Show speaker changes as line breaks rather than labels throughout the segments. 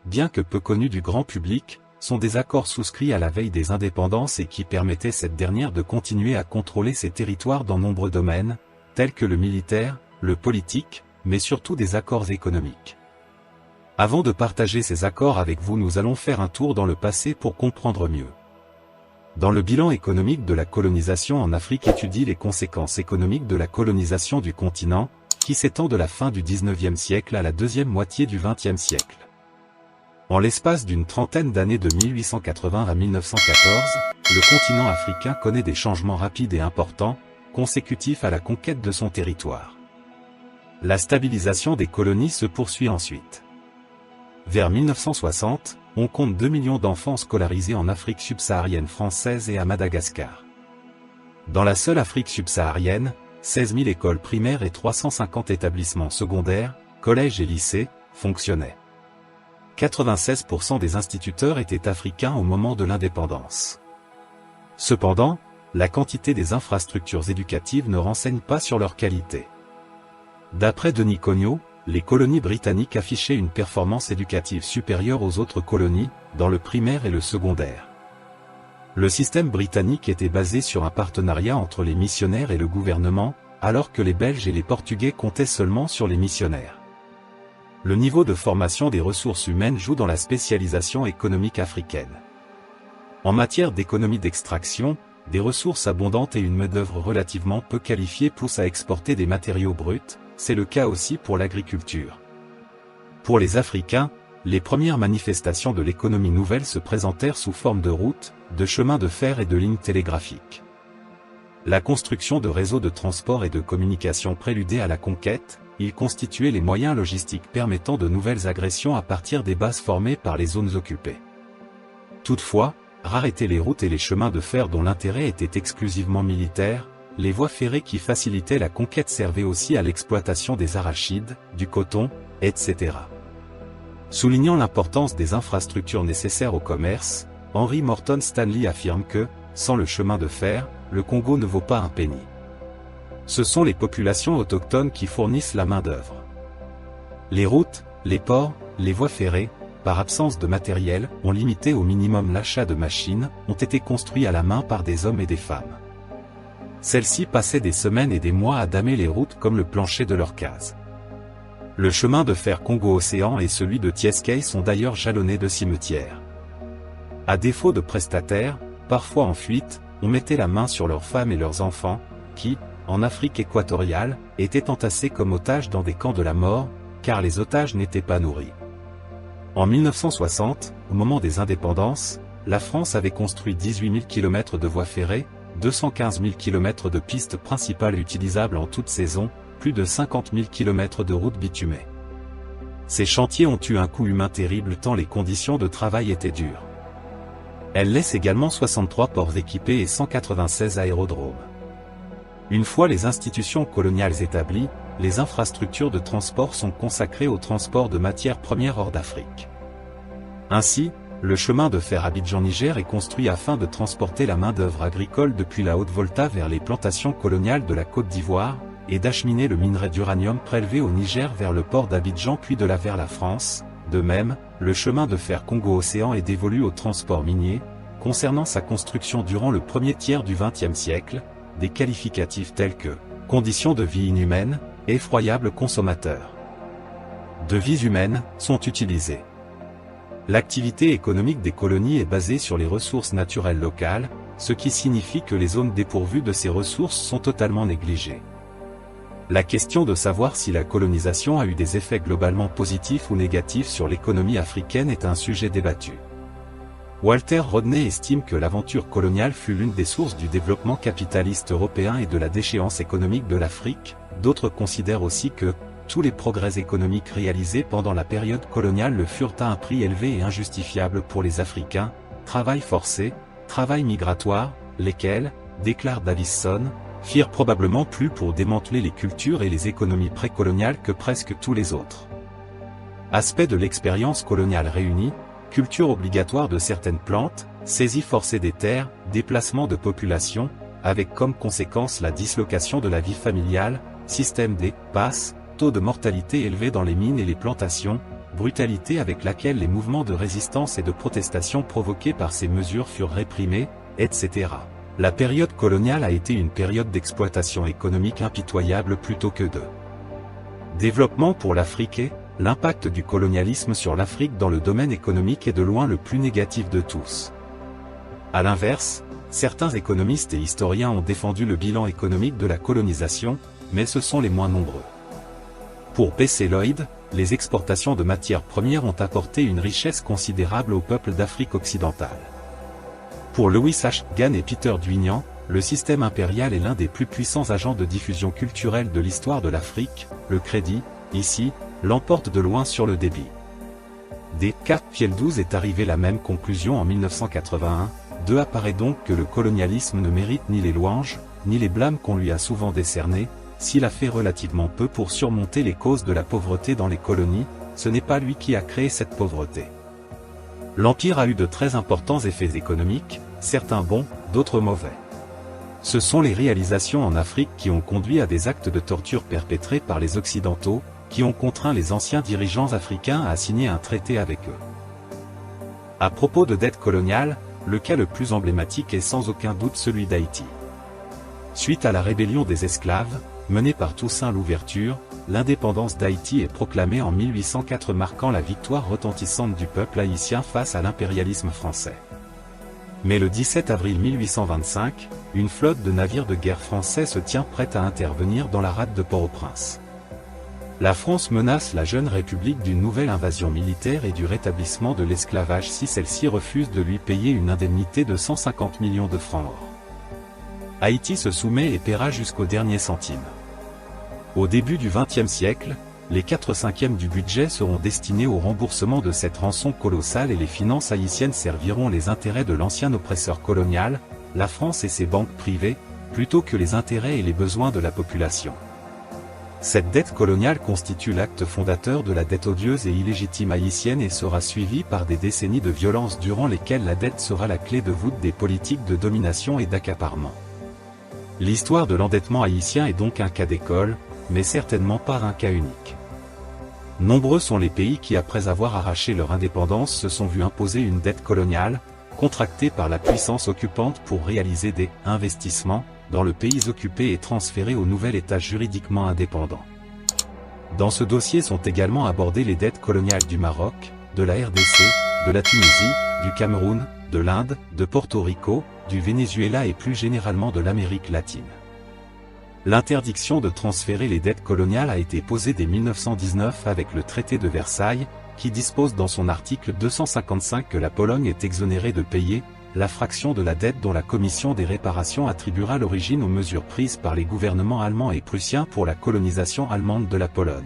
bien que peu connus du grand public, sont des accords souscrits à la veille des indépendances et qui permettaient cette dernière de continuer à contrôler ses territoires dans nombreux domaines, tels que le militaire, le politique, mais surtout des accords économiques. Avant de partager ces accords avec vous, nous allons faire un tour dans le passé pour comprendre mieux. Dans le bilan économique de la colonisation en Afrique étudie les conséquences économiques de la colonisation du continent, qui s'étend de la fin du XIXe siècle à la deuxième moitié du XXe siècle. En l'espace d'une trentaine d'années de 1880 à 1914, le continent africain connaît des changements rapides et importants, consécutifs à la conquête de son territoire. La stabilisation des colonies se poursuit ensuite. Vers 1960, on compte 2 millions d'enfants scolarisés en Afrique subsaharienne française et à Madagascar. Dans la seule Afrique subsaharienne, 16 000 écoles primaires et 350 établissements secondaires, collèges et lycées, fonctionnaient. 96% des instituteurs étaient africains au moment de l'indépendance. Cependant, la quantité des infrastructures éducatives ne renseigne pas sur leur qualité. D'après Denis Cognot, les colonies britanniques affichaient une performance éducative supérieure aux autres colonies, dans le primaire et le secondaire. Le système britannique était basé sur un partenariat entre les missionnaires et le gouvernement, alors que les Belges et les Portugais comptaient seulement sur les missionnaires. Le niveau de formation des ressources humaines joue dans la spécialisation économique africaine. En matière d'économie d'extraction, des ressources abondantes et une main-d'œuvre relativement peu qualifiée poussent à exporter des matériaux bruts, c'est le cas aussi pour l'agriculture. Pour les Africains, les premières manifestations de l'économie nouvelle se présentèrent sous forme de routes, de chemins de fer et de lignes télégraphiques. La construction de réseaux de transport et de communication préludait à la conquête, ils constituaient les moyens logistiques permettant de nouvelles agressions à partir des bases formées par les zones occupées. Toutefois, rares étaient les routes et les chemins de fer dont l'intérêt était exclusivement militaire, les voies ferrées qui facilitaient la conquête servaient aussi à l'exploitation des arachides, du coton, etc. Soulignant l'importance des infrastructures nécessaires au commerce, Henry Morton Stanley affirme que, sans le chemin de fer, le Congo ne vaut pas un penny. Ce sont les populations autochtones qui fournissent la main-d'œuvre. Les routes, les ports, les voies ferrées, par absence de matériel, ont limité au minimum l'achat de machines, ont été construits à la main par des hommes et des femmes. Celles-ci passaient des semaines et des mois à damer les routes comme le plancher de leur case. Le chemin de fer Congo-Océan et celui de Tieskei sont d'ailleurs jalonnés de cimetières. À défaut de prestataires, parfois en fuite, on mettait la main sur leurs femmes et leurs enfants, qui, en Afrique équatoriale, étaient entassés comme otages dans des camps de la mort, car les otages n'étaient pas nourris. En 1960, au moment des indépendances, la France avait construit 18 000 km de voies ferrées, 215 000 km de pistes principales utilisables en toute saison, plus de 50 000 km de routes bitumées. Ces chantiers ont eu un coût humain terrible tant les conditions de travail étaient dures. Elle laisse également 63 ports équipés et 196 aérodromes. Une fois les institutions coloniales établies, les infrastructures de transport sont consacrées au transport de matières premières hors d'Afrique. Ainsi, le chemin de fer Abidjan-Niger est construit afin de transporter la main-d'œuvre agricole depuis la Haute-Volta vers les plantations coloniales de la Côte d'Ivoire, et d'acheminer le minerai d'uranium prélevé au Niger vers le port d'Abidjan puis de là vers la France. De même, le chemin de fer Congo-Océan est dévolu au transport minier, concernant sa construction durant le premier tiers du XXe siècle, des qualificatifs tels que « conditions de vie inhumaines » et « effroyables consommateurs » de vies humaines sont utilisés. L'activité économique des colonies est basée sur les ressources naturelles locales, ce qui signifie que les zones dépourvues de ces ressources sont totalement négligées. La question de savoir si la colonisation a eu des effets globalement positifs ou négatifs sur l'économie africaine est un sujet débattu. Walter Rodney estime que l'aventure coloniale fut l'une des sources du développement capitaliste européen et de la déchéance économique de l'Afrique. D'autres considèrent aussi que tous les progrès économiques réalisés pendant la période coloniale le furent à un prix élevé et injustifiable pour les Africains, travail forcé, travail migratoire, lesquels, déclare Davison, firent probablement plus pour démanteler les cultures et les économies précoloniales que presque tous les autres. Aspect de l'expérience coloniale réunie, culture obligatoire de certaines plantes, saisie forcée des terres, déplacement de population, avec comme conséquence la dislocation de la vie familiale, système des passes, taux de mortalité élevé dans les mines et les plantations, brutalité avec laquelle les mouvements de résistance et de protestation provoqués par ces mesures furent réprimés, etc. La période coloniale a été une période d'exploitation économique impitoyable plutôt que de développement pour l'Afrique et l'impact du colonialisme sur l'Afrique dans le domaine économique est de loin le plus négatif de tous. À l'inverse, certains économistes et historiens ont défendu le bilan économique de la colonisation, mais ce sont les moins nombreux. Pour P.C. Lloyd, les exportations de matières premières ont apporté une richesse considérable au peuple d'Afrique occidentale. Pour Louis H. Gann et Peter Dwignan, le système impérial est l'un des plus puissants agents de diffusion culturelle de l'histoire de l'Afrique. Le crédit, ici, l'emporte de loin sur le débit. D. K. Fieldous est arrivé à la même conclusion en 1981. De apparaît donc que le colonialisme ne mérite ni les louanges, ni les blâmes qu'on lui a souvent décernés. S'il a fait relativement peu pour surmonter les causes de la pauvreté dans les colonies, ce n'est pas lui qui a créé cette pauvreté. L'Empire a eu de très importants effets économiques, certains bons, d'autres mauvais. Ce sont les réalisations en Afrique qui ont conduit à des actes de torture perpétrés par les Occidentaux, qui ont contraint les anciens dirigeants africains à signer un traité avec eux. À propos de dette coloniale, le cas le plus emblématique est sans aucun doute celui d'Haïti. Suite à la rébellion des esclaves, menée par Toussaint Louverture, l'indépendance d'Haïti est proclamée en 1804 marquant la victoire retentissante du peuple haïtien face à l'impérialisme français. Mais le 17 avril 1825, une flotte de navires de guerre français se tient prête à intervenir dans la rade de Port-au-Prince. La France menace la jeune République d'une nouvelle invasion militaire et du rétablissement de l'esclavage si celle-ci refuse de lui payer une indemnité de 150 millions de francs or. Haïti se soumet et paiera jusqu'au dernier centime. Au début du XXe siècle, les 4/5 du budget seront destinés au remboursement de cette rançon colossale et les finances haïtiennes serviront les intérêts de l'ancien oppresseur colonial, la France et ses banques privées, plutôt que les intérêts et les besoins de la population. Cette dette coloniale constitue l'acte fondateur de la dette odieuse et illégitime haïtienne et sera suivie par des décennies de violence durant lesquelles la dette sera la clé de voûte des politiques de domination et d'accaparement. L'histoire de l'endettement haïtien est donc un cas d'école, mais certainement pas un cas unique. Nombreux sont les pays qui après avoir arraché leur indépendance se sont vus imposer une dette coloniale, contractée par la puissance occupante pour réaliser des « investissements » dans le pays occupé et transférés au nouvel État juridiquement indépendant. Dans ce dossier sont également abordées les dettes coloniales du Maroc, de la RDC, de la Tunisie, du Cameroun, de l'Inde, de Porto Rico, du Venezuela et plus généralement de l'Amérique latine. L'interdiction de transférer les dettes coloniales a été posée dès 1919 avec le traité de Versailles, qui dispose dans son article 255 que la Pologne est exonérée de payer la fraction de la dette dont la commission des réparations attribuera l'origine aux mesures prises par les gouvernements allemands et prussiens pour la colonisation allemande de la Pologne.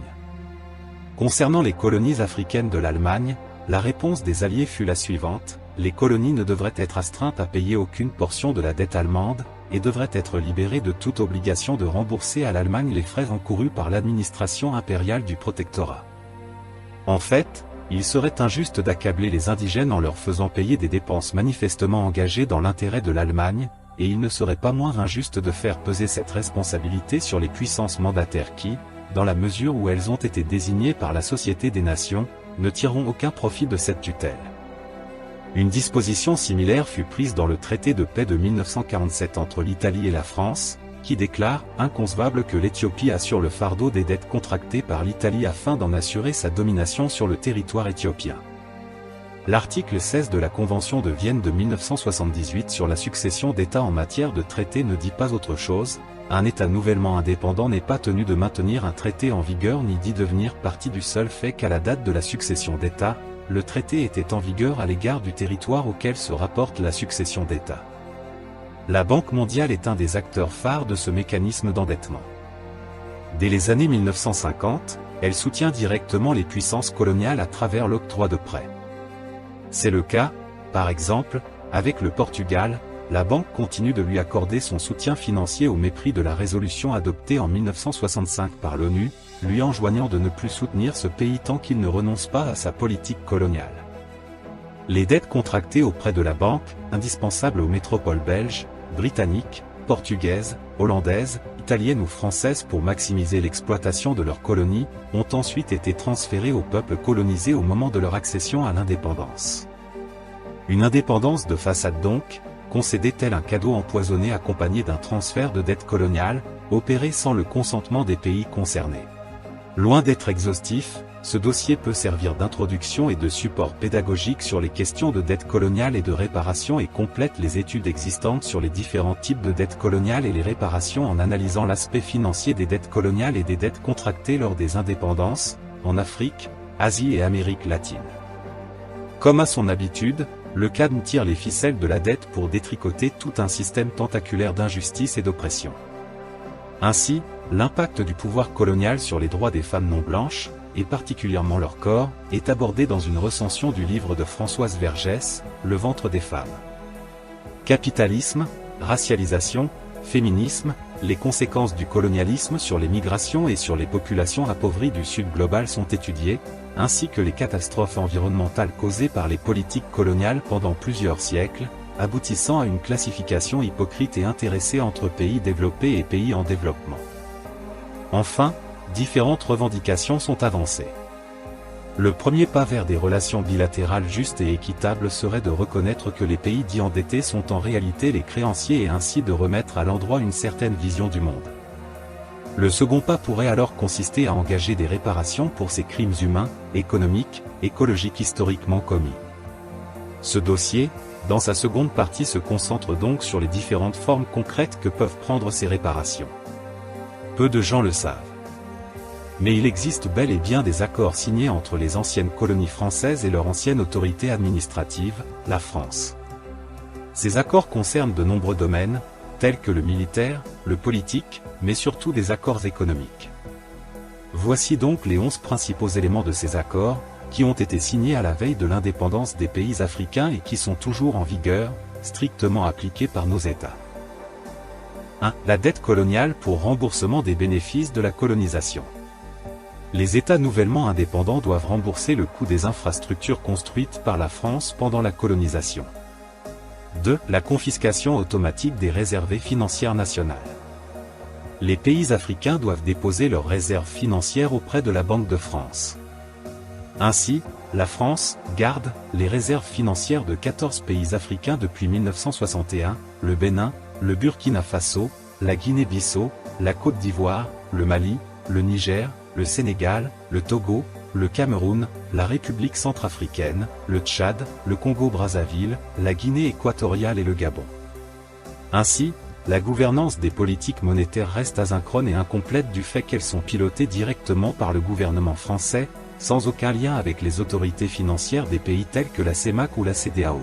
Concernant les colonies africaines de l'Allemagne, la réponse des Alliés fut la suivante: les colonies ne devraient être astreintes à payer aucune portion de la dette allemande, et devraient être libérées de toute obligation de rembourser à l'Allemagne les frais encourus par l'administration impériale du protectorat. En fait, il serait injuste d'accabler les indigènes en leur faisant payer des dépenses manifestement engagées dans l'intérêt de l'Allemagne, et il ne serait pas moins injuste de faire peser cette responsabilité sur les puissances mandataires qui, dans la mesure où elles ont été désignées par la Société des Nations, ne tireront aucun profit de cette tutelle. Une disposition similaire fut prise dans le traité de paix de 1947 entre l'Italie et la France, qui déclare « inconcevable que l'Éthiopie assure le fardeau des dettes contractées par l'Italie afin d'en assurer sa domination sur le territoire éthiopien ». L'article 16 de la Convention de Vienne de 1978 sur la succession d'États en matière de traité ne dit pas autre chose: un État nouvellement indépendant n'est pas tenu de maintenir un traité en vigueur ni d'y devenir partie du seul fait qu'à la date de la succession d'État, le traité était en vigueur à l'égard du territoire auquel se rapporte la succession d'État. La Banque mondiale est un des acteurs phares de ce mécanisme d'endettement. Dès les années 1950, elle soutient directement les puissances coloniales à travers l'octroi de prêts. C'est le cas, par exemple, avec le Portugal. La banque continue de lui accorder son soutien financier au mépris de la résolution adoptée en 1965 par l'ONU, lui enjoignant de ne plus soutenir ce pays tant qu'il ne renonce pas à sa politique coloniale. Les dettes contractées auprès de la banque, indispensables aux métropoles belges, britanniques, portugaises, hollandaises, italiennes ou françaises pour maximiser l'exploitation de leurs colonies, ont ensuite été transférées aux peuples colonisés au moment de leur accession à l'indépendance. Une indépendance de façade donc, concédée tel un cadeau empoisonné accompagné d'un transfert de dette coloniale, opéré sans le consentement des pays concernés. Loin d'être exhaustif, ce dossier peut servir d'introduction et de support pédagogique sur les questions de dette coloniale et de réparation et complète les études existantes sur les différents types de dettes coloniales et les réparations en analysant l'aspect financier des dettes coloniales et des dettes contractées lors des indépendances, en Afrique, Asie et Amérique latine. Comme à son habitude, le CADM tire les ficelles de la dette pour détricoter tout un système tentaculaire d'injustice et d'oppression. Ainsi, l'impact du pouvoir colonial sur les droits des femmes non blanches, et particulièrement leur corps, est abordé dans une recension du livre de Françoise Vergès, Le ventre des femmes. Capitalisme, racialisation, féminisme, les conséquences du colonialisme sur les migrations et sur les populations appauvries du Sud global sont étudiées, ainsi que les catastrophes environnementales causées par les politiques coloniales pendant plusieurs siècles, aboutissant à une classification hypocrite et intéressée entre pays développés et pays en développement. Enfin, différentes revendications sont avancées. Le premier pas vers des relations bilatérales justes et équitables serait de reconnaître que les pays dits endettés sont en réalité les créanciers et ainsi de remettre à l'endroit une certaine vision du monde. Le second pas pourrait alors consister à engager des réparations pour ces crimes humains, économiques, écologiques historiquement commis. Ce dossier, dans sa seconde partie, se concentre donc sur les différentes formes concrètes que peuvent prendre ces réparations. Peu de gens le savent. Mais il existe bel et bien des accords signés entre les anciennes colonies françaises et leur ancienne autorité administrative, la France. Ces accords concernent de nombreux domaines, tels que le militaire, le politique, mais surtout des accords économiques. Voici donc les 11 principaux éléments de ces accords, qui ont été signés à la veille de l'indépendance des pays africains et qui sont toujours en vigueur, strictement appliqués par nos États. 1. La dette coloniale pour remboursement des bénéfices de la colonisation. Les États nouvellement indépendants doivent rembourser le coût des infrastructures construites par la France pendant la colonisation. 2. La confiscation automatique des réserves financières nationales. Les pays africains doivent déposer leurs réserves financières auprès de la Banque de France. Ainsi, la France garde les réserves financières de 14 pays africains depuis 1961, le Bénin, le Burkina Faso, la Guinée-Bissau, la Côte d'Ivoire, le Mali, le Niger, le Sénégal, le Togo, le Cameroun, la République centrafricaine, le Tchad, le Congo-Brazzaville, la Guinée équatoriale et le Gabon. Ainsi, la gouvernance des politiques monétaires reste asynchrone et incomplète du fait qu'elles sont pilotées directement par le gouvernement français, sans aucun lien avec les autorités financières des pays tels que la CEMAC ou la CEDEAO.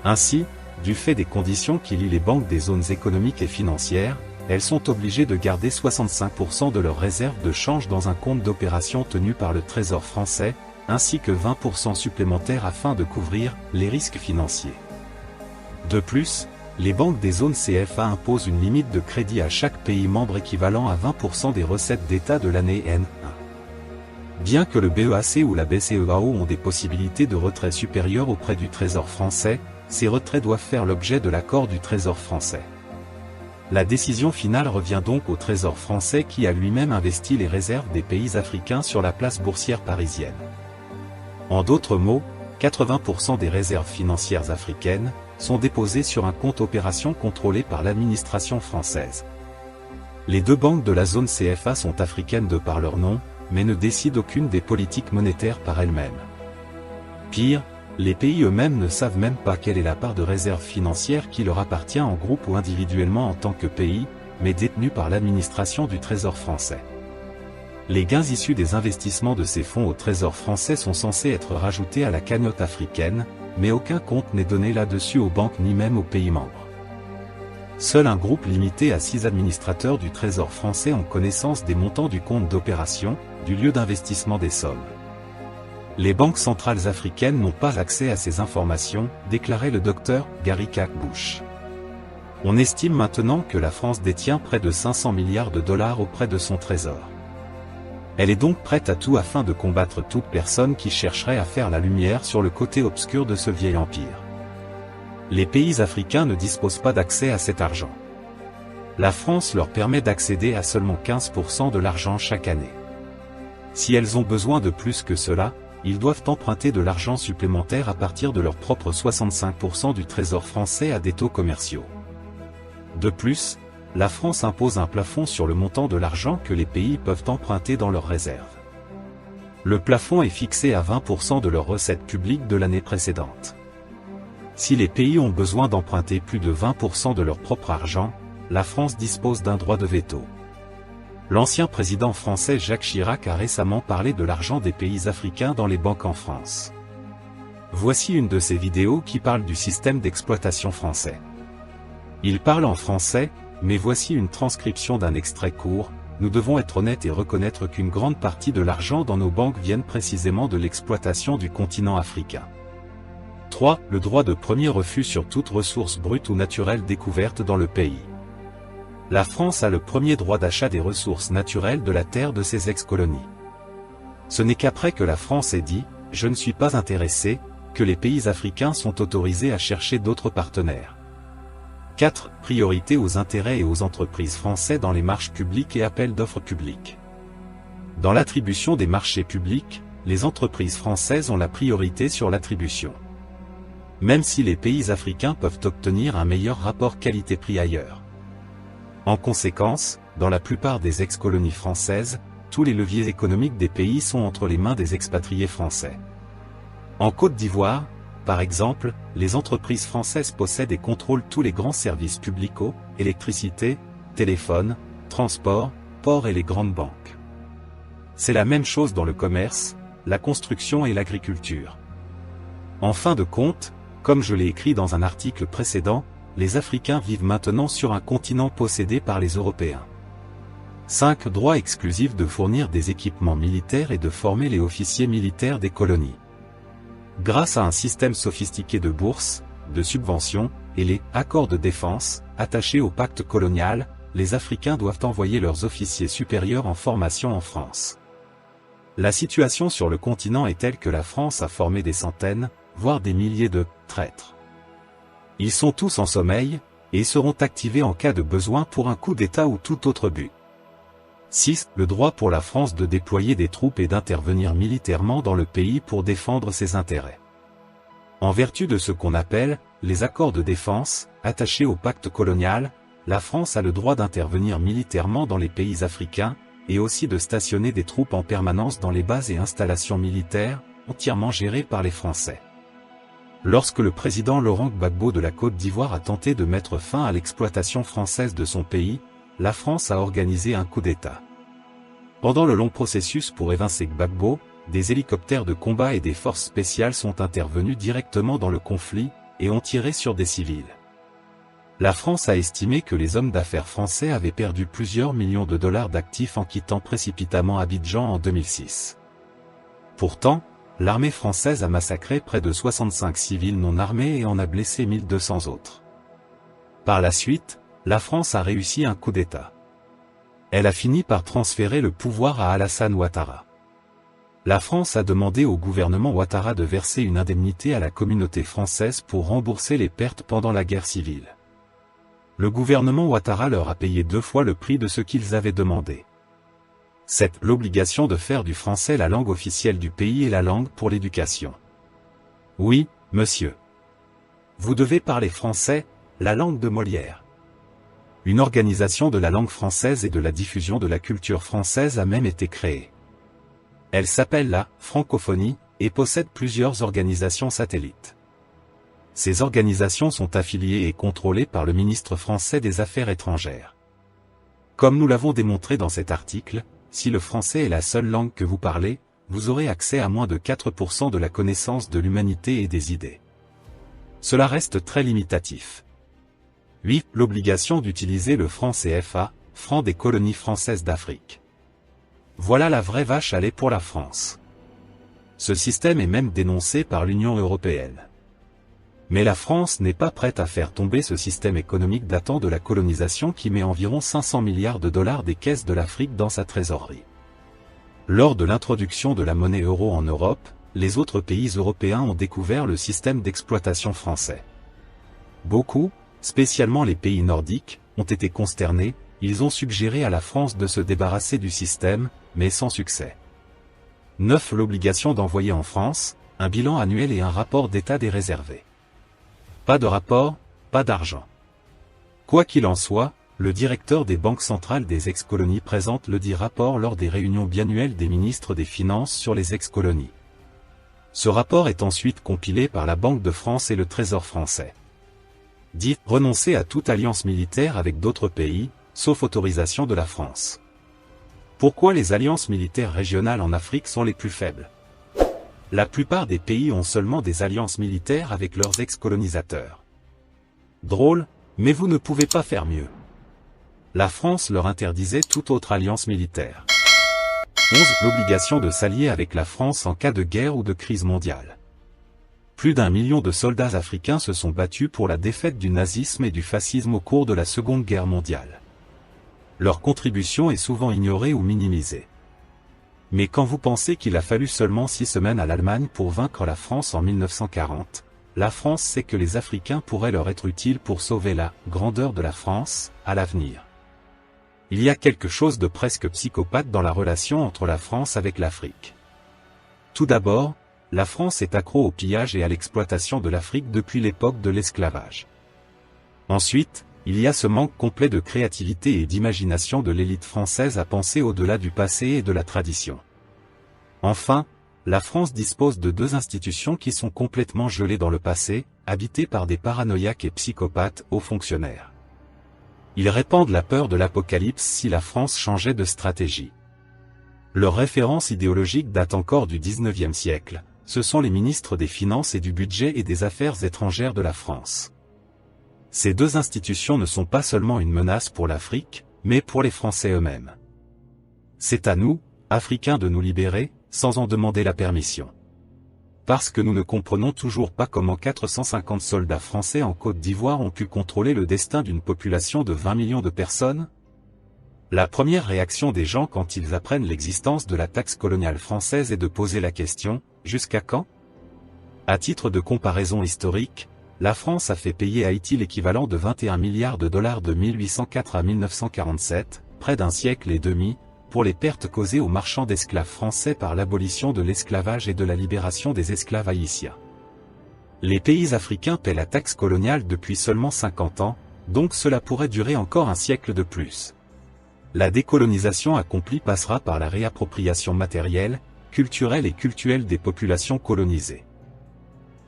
Ainsi, du fait des conditions qui lient les banques des zones économiques et financières, elles sont obligées de garder 65% de leurs réserves de change dans un compte d'opération tenu par le Trésor français, ainsi que 20% supplémentaires afin de couvrir les risques financiers. De plus, les banques des zones CFA imposent une limite de crédit à chaque pays membre équivalent à 20% des recettes d'État de l'année N1. Bien que le BEAC ou la BCEAO ont des possibilités de retrait supérieures auprès du Trésor français, ces retraits doivent faire l'objet de l'accord du Trésor français. La décision finale revient donc au Trésor français qui a lui-même investi les réserves des pays africains sur la place boursière parisienne. En d'autres mots, 80% des réserves financières africaines sont déposées sur un compte opération contrôlé par l'administration française. Les deux banques de la zone CFA sont africaines de par leur nom, mais ne décident aucune des politiques monétaires par elles-mêmes. Pire, les pays eux-mêmes ne savent même pas quelle est la part de réserve financière qui leur appartient en groupe ou individuellement en tant que pays, mais détenue par l'administration du Trésor français. Les gains issus des investissements de ces fonds au Trésor français sont censés être rajoutés à la cagnotte africaine, mais aucun compte n'est donné là-dessus aux banques ni même aux pays membres. Seul un groupe limité à 6 administrateurs du Trésor français ont connaissance des montants du compte d'opération, du lieu d'investissement des sommes. Les banques centrales africaines n'ont pas accès à ces informations, déclarait le docteur Gary Bush. On estime maintenant que la France détient près de 500 milliards de dollars auprès de son trésor. Elle est donc prête à tout afin de combattre toute personne qui chercherait à faire la lumière sur le côté obscur de ce vieil empire. Les pays africains ne disposent pas d'accès à cet argent. La France leur permet d'accéder à seulement 15% de l'argent chaque année. Si elles ont besoin de plus que cela, ils doivent emprunter de l'argent supplémentaire à partir de leur propre 65% du trésor français à des taux commerciaux. De plus, la France impose un plafond sur le montant de l'argent que les pays peuvent emprunter dans leurs réserves. Le plafond est fixé à 20% de leurs recettes publiques de l'année précédente. Si les pays ont besoin d'emprunter plus de 20% de leur propre argent, la France dispose d'un droit de veto. L'ancien président français Jacques Chirac a récemment parlé de l'argent des pays africains dans les banques en France. Voici une de ces vidéos qui parle du système d'exploitation français. Il parle en français, mais voici une transcription d'un extrait court. Nous devons être honnêtes et reconnaître qu'une grande partie de l'argent dans nos banques viennent précisément de l'exploitation du continent africain. 3. Le droit de premier refus sur toute ressource brute ou naturelle découverte dans le pays. La France a le premier droit d'achat des ressources naturelles de la terre de ses ex-colonies. Ce n'est qu'après que la France ait dit « Je ne suis pas intéressé » que les pays africains sont autorisés à chercher d'autres partenaires. 4. Priorité aux intérêts et aux entreprises françaises dans les marches publiques et appels d'offres publics. Dans l'attribution des marchés publics, les entreprises françaises ont la priorité sur l'attribution. Même si les pays africains peuvent obtenir un meilleur rapport qualité-prix ailleurs. En conséquence, dans la plupart des ex-colonies françaises, tous les leviers économiques des pays sont entre les mains des expatriés français. En Côte d'Ivoire, par exemple, les entreprises françaises possèdent et contrôlent tous les grands services publics eau, électricité, téléphone, transport, ports et les grandes banques. C'est la même chose dans le commerce, la construction et l'agriculture. En fin de compte, comme je l'ai écrit dans un article précédent, les Africains vivent maintenant sur un continent possédé par les Européens. 5. Droit exclusif de fournir des équipements militaires et de former les officiers militaires des colonies. Grâce à un système sophistiqué de bourses, de subventions, et les « accords de défense » attachés au pacte colonial, les Africains doivent envoyer leurs officiers supérieurs en formation en France. La situation sur le continent est telle que la France a formé des centaines, voire des milliers de « traîtres ». Ils sont tous en sommeil, et seront activés en cas de besoin pour un coup d'État ou tout autre but. 6. Le droit pour la France de déployer des troupes et d'intervenir militairement dans le pays pour défendre ses intérêts. En vertu de ce qu'on appelle les accords de défense, attachés au pacte colonial, la France a le droit d'intervenir militairement dans les pays africains, et aussi de stationner des troupes en permanence dans les bases et installations militaires, entièrement gérées par les Français. Lorsque le président Laurent Gbagbo de la Côte d'Ivoire a tenté de mettre fin à l'exploitation française de son pays, la France a organisé un coup d'État. Pendant le long processus pour évincer Gbagbo, des hélicoptères de combat et des forces spéciales sont intervenus directement dans le conflit, et ont tiré sur des civils. La France a estimé que les hommes d'affaires français avaient perdu plusieurs millions de dollars d'actifs en quittant précipitamment Abidjan en 2006. Pourtant, l'armée française a massacré près de 65 civils non armés et en a blessé 1200 autres. Par la suite, la France a réussi un coup d'État. Elle a fini par transférer le pouvoir à Alassane Ouattara. La France a demandé au gouvernement Ouattara de verser une indemnité à la communauté française pour rembourser les pertes pendant la guerre civile. Le gouvernement Ouattara leur a payé 2 fois le prix de ce qu'ils avaient demandé. C'est l'obligation de faire du français la langue officielle du pays et la langue pour l'éducation. Oui, monsieur. Vous devez parler français, la langue de Molière. Une organisation de la langue française et de la diffusion de la culture française a même été créée. Elle s'appelle la Francophonie et possède plusieurs organisations satellites. Ces organisations sont affiliées et contrôlées par le ministre français des Affaires étrangères. Comme nous l'avons démontré dans cet article, si le français est la seule langue que vous parlez, vous aurez accès à moins de 4% de la connaissance de l'humanité et des idées. Cela reste très limitatif. 8. L'obligation d'utiliser le franc CFA, franc des colonies françaises d'Afrique. Voilà la vraie vache à lait pour la France. Ce système est même dénoncé par l'Union européenne. Mais la France n'est pas prête à faire tomber ce système économique datant de la colonisation qui met environ 500 milliards de dollars des caisses de l'Afrique dans sa trésorerie. Lors de l'introduction de la monnaie euro en Europe, les autres pays européens ont découvert le système d'exploitation français. Beaucoup, spécialement les pays nordiques, ont été consternés, ils ont suggéré à la France de se débarrasser du système, mais sans succès. 9. L'obligation d'envoyer en France un bilan annuel et un rapport d'état des réservés. Pas de rapport, pas d'argent. Quoi qu'il en soit, le directeur des banques centrales des ex-colonies présente le dit rapport lors des réunions biannuelles des ministres des Finances sur les ex-colonies. Ce rapport est ensuite compilé par la Banque de France et le Trésor français. Dit « Renoncer à toute alliance militaire avec d'autres pays, sauf autorisation de la France ». Pourquoi les alliances militaires régionales en Afrique sont les plus faibles? La plupart des pays ont seulement des alliances militaires avec leurs ex-colonisateurs. Drôle, mais vous ne pouvez pas faire mieux. La France leur interdisait toute autre alliance militaire. 11. L'obligation de s'allier avec la France en cas de guerre ou de crise mondiale. Plus d'1 million de soldats africains se sont battus pour la défaite du nazisme et du fascisme au cours de la Seconde Guerre mondiale. Leur contribution est souvent ignorée ou minimisée. Mais quand vous pensez qu'il a fallu seulement 6 semaines à l'Allemagne pour vaincre la France en 1940, la France sait que les Africains pourraient leur être utiles pour sauver la grandeur de la France à l'avenir. Il y a quelque chose de presque psychopathe dans la relation entre la France avec l'Afrique. Tout d'abord, la France est accro au pillage et à l'exploitation de l'Afrique depuis l'époque de l'esclavage. Ensuite, il y a ce manque complet de créativité et d'imagination de l'élite française à penser au-delà du passé et de la tradition. Enfin, la France dispose de 2 institutions qui sont complètement gelées dans le passé, habitées par des paranoïaques et psychopathes hauts fonctionnaires. Ils répandent la peur de l'apocalypse si la France changeait de stratégie. Leurs références idéologiques datent encore du XIXe siècle, ce sont les ministres des Finances et du Budget et des Affaires étrangères de la France. Ces 2 institutions ne sont pas seulement une menace pour l'Afrique, mais pour les Français eux-mêmes. C'est à nous, Africains, de nous libérer, sans en demander la permission. Parce que nous ne comprenons toujours pas comment 450 soldats français en Côte d'Ivoire ont pu contrôler le destin d'une population de 20 millions de personnes. La première réaction des gens quand ils apprennent l'existence de la taxe coloniale française est de poser la question, jusqu'à quand? À titre de comparaison historique, la France a fait payer Haïti l'équivalent de 21 milliards de dollars de 1804 à 1947, près d'un siècle et demi, pour les pertes causées aux marchands d'esclaves français par l'abolition de l'esclavage et de la libération des esclaves haïtiens. Les pays africains paient la taxe coloniale depuis seulement 50 ans, donc cela pourrait durer encore un siècle de plus. La décolonisation accomplie passera par la réappropriation matérielle, culturelle et cultuelle des populations colonisées.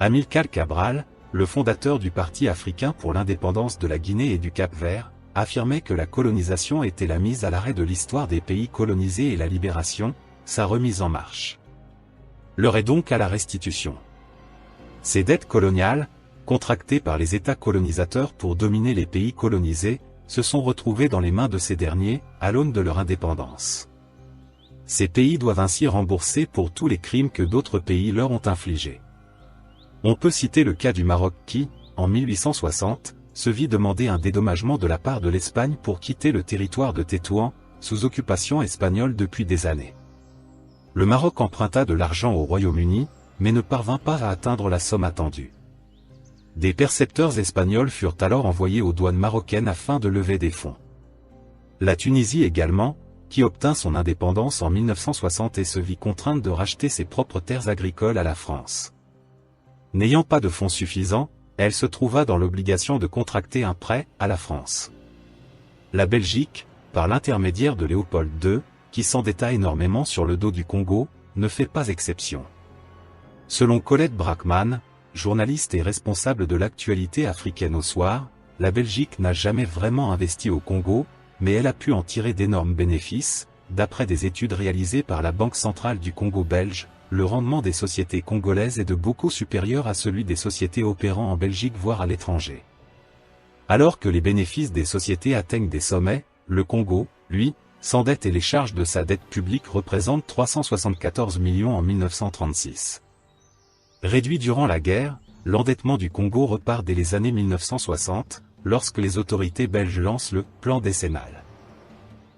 Amilcar Cabral, le fondateur du Parti africain pour l'indépendance de la Guinée et du Cap-Vert, affirmait que la colonisation était la mise à l'arrêt de l'histoire des pays colonisés et la libération, sa remise en marche. L'heure est donc à la restitution. Ces dettes coloniales, contractées par les États colonisateurs pour dominer les pays colonisés, se sont retrouvées dans les mains de ces derniers, à l'aune de leur indépendance. Ces pays doivent ainsi rembourser pour tous les crimes que d'autres pays leur ont infligés. On peut citer le cas du Maroc qui, en 1860, se vit demander un dédommagement de la part de l'Espagne pour quitter le territoire de Tétouan, sous occupation espagnole depuis des années. Le Maroc emprunta de l'argent au Royaume-Uni, mais ne parvint pas à atteindre la somme attendue. Des percepteurs espagnols furent alors envoyés aux douanes marocaines afin de lever des fonds. La Tunisie également, qui obtint son indépendance en 1960 et se vit contrainte de racheter ses propres terres agricoles à la France. N'ayant pas de fonds suffisants, elle se trouva dans l'obligation de contracter un prêt à la France. La Belgique, par l'intermédiaire de Léopold II, qui s'endetta énormément sur le dos du Congo, ne fait pas exception. Selon Colette Brackman, journaliste et responsable de l'actualité africaine au Soir, la Belgique n'a jamais vraiment investi au Congo, mais elle a pu en tirer d'énormes bénéfices. D'après des études réalisées par la Banque centrale du Congo belge, le rendement des sociétés congolaises est de beaucoup supérieur à celui des sociétés opérant en Belgique voire à l'étranger. Alors que les bénéfices des sociétés atteignent des sommets, le Congo, lui, s'endette et les charges de sa dette publique représentent 374 millions en 1936. Réduit durant la guerre, l'endettement du Congo repart dès les années 1960, lorsque les autorités belges lancent le plan décennal.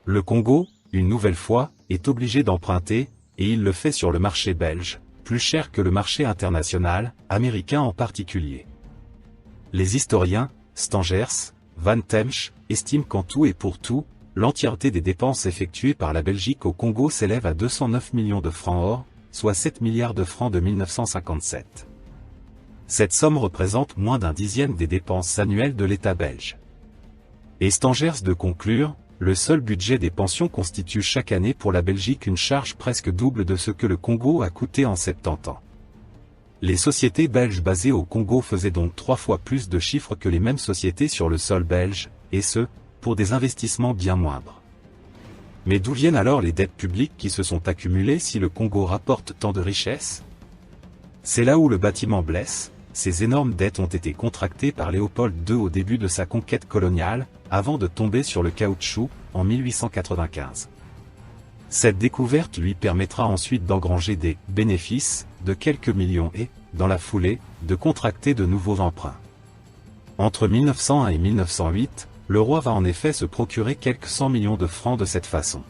Le Congo, une nouvelle fois, est obligé d'emprunter, et il le fait sur le marché belge, plus cher que le marché international, américain en particulier. Les historiens, Stangers, Van Temsch, estime qu'en tout et pour tout, l'entièreté des dépenses effectuées par la Belgique au Congo s'élève à 209 millions de francs or, soit 7 milliards de francs de 1957. Cette somme représente moins d'un dixième des dépenses annuelles de l'État belge. Et Stangers de conclure, le seul budget des pensions constitue chaque année pour la Belgique une charge presque double de ce que le Congo a coûté en 70 ans. Les sociétés belges basées au Congo faisaient donc 3 fois plus de chiffres que les mêmes sociétés sur le sol belge, et ce, pour des investissements bien moindres. Mais d'où viennent alors les dettes publiques qui se sont accumulées si le Congo rapporte tant de richesses? C'est là où le bâtiment blesse. Ces énormes dettes ont été contractées par Léopold II au début de sa conquête coloniale, avant de tomber sur le caoutchouc, en 1895. Cette découverte lui permettra ensuite d'engranger des bénéfices de quelques millions et, dans la foulée, de contracter de nouveaux emprunts. Entre 1901 et 1908, le roi va en effet se procurer quelques 100 millions de francs de cette façon.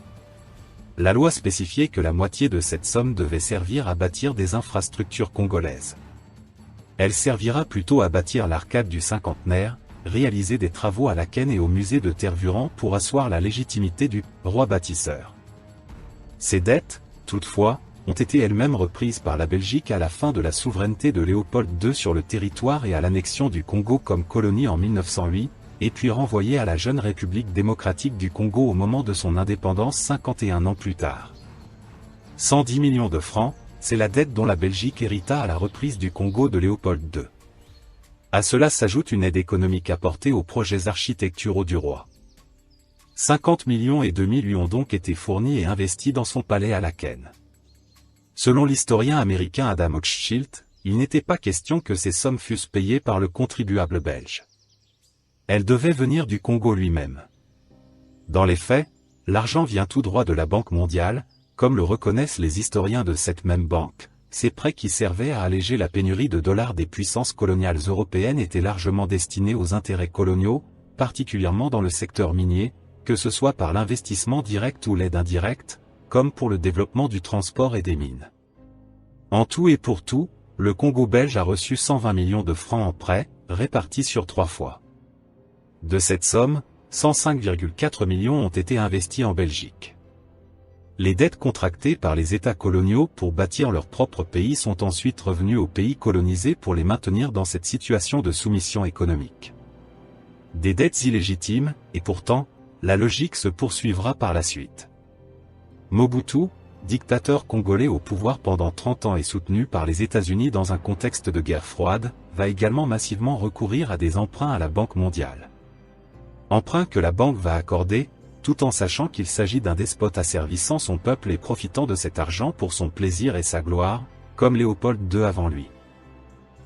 La loi spécifiait que la moitié de cette somme devait servir à bâtir des infrastructures congolaises. Elle servira plutôt à bâtir l'arcade du cinquantenaire, réaliser des travaux à l'Aken et au musée de Tervuren pour asseoir la légitimité du roi bâtisseur. Ces dettes, toutefois, ont été elles-mêmes reprises par la Belgique à la fin de la souveraineté de Léopold II sur le territoire et à l'annexion du Congo comme colonie en 1908, et puis renvoyées à la jeune République démocratique du Congo au moment de son indépendance 51 ans plus tard. 110 millions de francs, c'est la dette dont la Belgique hérita à la reprise du Congo de Léopold II. À cela s'ajoute une aide économique apportée aux projets architecturaux du roi. 50 millions et demi lui ont donc été fournis et investis dans son palais à l'Aken. Selon l'historien américain Adam Hochschild, il n'était pas question que ces sommes fussent payées par le contribuable belge. Elles devaient venir du Congo lui-même. Dans les faits, l'argent vient tout droit de la Banque mondiale, comme le reconnaissent les historiens de cette même banque. Ces prêts qui servaient à alléger la pénurie de dollars des puissances coloniales européennes étaient largement destinés aux intérêts coloniaux, particulièrement dans le secteur minier, que ce soit par l'investissement direct ou l'aide indirecte, comme pour le développement du transport et des mines. En tout et pour tout, le Congo belge a reçu 120 millions de francs en prêts, répartis sur 3 fois. De cette somme, 105,4 millions ont été investis en Belgique. Les dettes contractées par les États coloniaux pour bâtir leur propre pays sont ensuite revenues aux pays colonisés pour les maintenir dans cette situation de soumission économique. Des dettes illégitimes, et pourtant, la logique se poursuivra par la suite. Mobutu, dictateur congolais au pouvoir pendant 30 ans et soutenu par les États-Unis dans un contexte de guerre froide, va également massivement recourir à des emprunts à la Banque mondiale. Emprunts que la banque va accorder, tout en sachant qu'il s'agit d'un despote asservissant son peuple et profitant de cet argent pour son plaisir et sa gloire, comme Léopold II avant lui.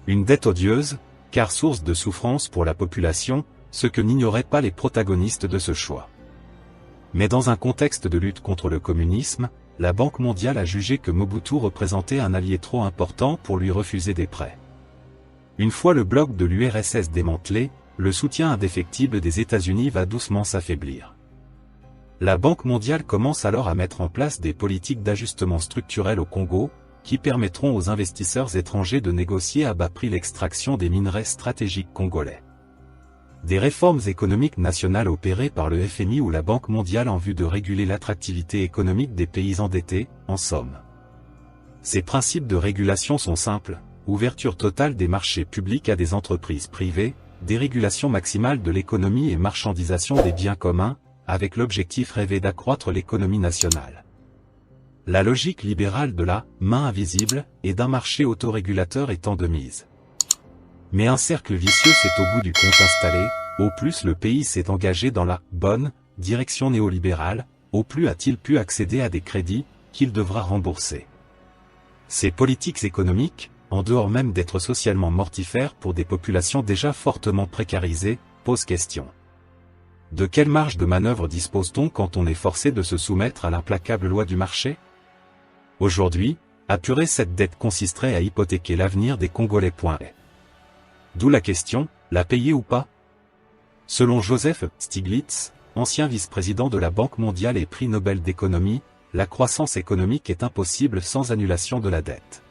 Une dette odieuse, car source de souffrance pour la population, ce que n'ignoraient pas les protagonistes de ce choix. Mais dans un contexte de lutte contre le communisme, la Banque mondiale a jugé que Mobutu représentait un allié trop important pour lui refuser des prêts. Une fois le bloc de l'URSS démantelé, le soutien indéfectible des États-Unis va doucement s'affaiblir. La Banque mondiale commence alors à mettre en place des politiques d'ajustement structurel au Congo, qui permettront aux investisseurs étrangers de négocier à bas prix l'extraction des minerais stratégiques congolais. Des réformes économiques nationales opérées par le FMI ou la Banque mondiale en vue de réguler l'attractivité économique des pays endettés, en somme. Ces principes de régulation sont simples: ouverture totale des marchés publics à des entreprises privées, dérégulation maximale de l'économie et marchandisation des biens communs, avec l'objectif rêvé d'accroître l'économie nationale. La logique libérale de la « main invisible » et d'un marché autorégulateur étant de mise. Mais un cercle vicieux s'est au bout du compte installé, au plus le pays s'est engagé dans la « bonne » direction néolibérale, au plus a-t-il pu accéder à des crédits, qu'il devra rembourser. Ces politiques économiques, en dehors même d'être socialement mortifères pour des populations déjà fortement précarisées, posent question. De quelle marge de manœuvre dispose-t-on quand on est forcé de se soumettre à l'implacable loi du marché? Aujourd'hui, apurer cette dette consisterait à hypothéquer l'avenir des Congolais. D'où la question, la payer ou pas? Selon Joseph Stiglitz, ancien vice-président de la Banque mondiale et prix Nobel d'économie, la croissance économique est impossible sans annulation de la dette.